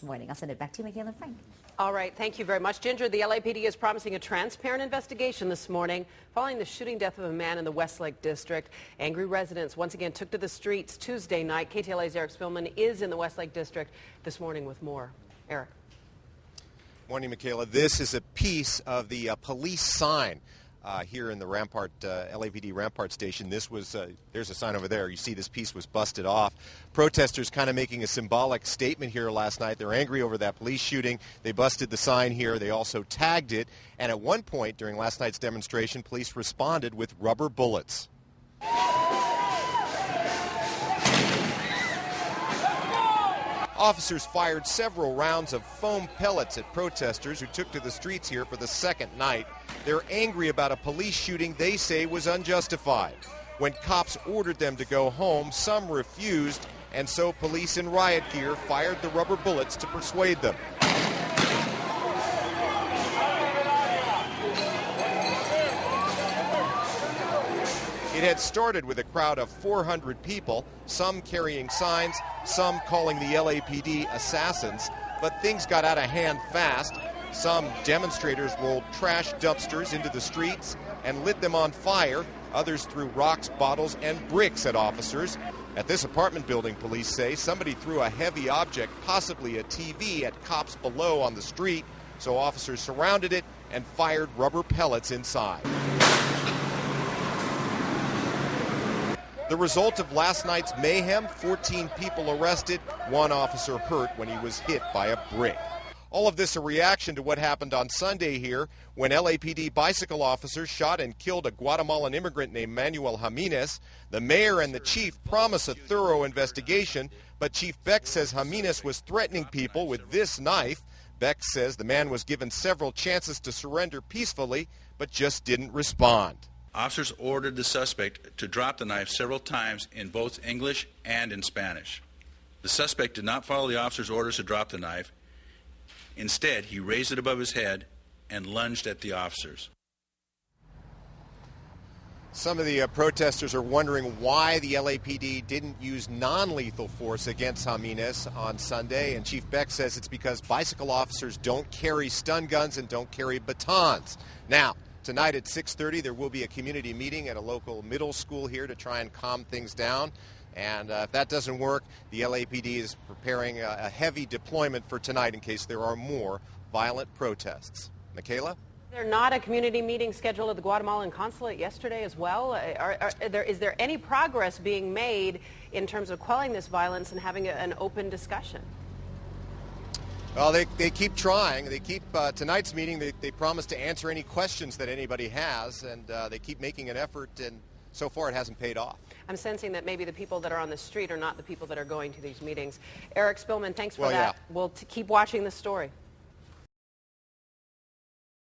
morning. I'll send it back to you, Michaela and Frank. All right, thank you very much, Ginger. The LAPD is promising a transparent investigation this morning following the shooting death of a man in the Westlake district. Angry residents once again took to the streets Tuesday night. KTLA's Eric Spillman is in the Westlake district this morning with more. Eric. Morning, Michaela. This is a piece of the police sign here in the Rampart, LAPD Rampart station. This was, there's a sign over there. You see this piece was busted off. Protesters kind of making a symbolic statement here last night. They're angry over that police shooting. They busted the sign here. They also tagged it. And at one point during last night's demonstration, police responded with rubber bullets. Officers fired several rounds of foam pellets at protesters who took to the streets here for the second night. They're angry about a police shooting they say was unjustified. When cops ordered them to go home, some refused, and so police in riot gear fired the rubber bullets to persuade them. It had started with a crowd of 400 people, some carrying signs, some calling the LAPD assassins, but things got out of hand fast. Some demonstrators rolled trash dumpsters into the streets and lit them on fire. Others threw rocks, bottles, and bricks at officers. At this apartment building, police say, somebody threw a heavy object, possibly a TV, at cops below on the street, so officers surrounded it and fired rubber pellets inside. The result of last night's mayhem, 14 people arrested, one officer hurt when he was hit by a brick. All of this a reaction to what happened on Sunday here when LAPD bicycle officers shot and killed a Guatemalan immigrant named Manuel Jimenez. The mayor and the chief promise a thorough investigation, but Chief Beck says Jimenez was threatening people with this knife. Beck says the man was given several chances to surrender peacefully, but just didn't respond. Officers ordered the suspect to drop the knife several times in both English and in Spanish. The suspect did not follow the officer's orders to drop the knife. Instead, he raised it above his head and lunged at the officers. Some of the protesters are wondering why the LAPD didn't use non-lethal force against Jimenez on Sunday, and Chief Beck says it's because bicycle officers don't carry stun guns and don't carry batons. Now, tonight at 6:30, there will be a community meeting at a local middle school here to try and calm things down. And if that doesn't work, the LAPD is preparing a heavy deployment for tonight in case there are more violent protests. Michaela? There's not a community meeting scheduled at the Guatemalan consulate yesterday as well. Is there any progress being made in terms of quelling this violence and having an open discussion? Well, they keep trying. They keep, tonight's meeting, they promise to answer any questions that anybody has, and they keep making an effort, and so far it hasn't paid off. I'm sensing that maybe the people that are on the street are not the people that are going to these meetings. Eric Spillman, thanks for that. Yeah. We'll keep watching this story.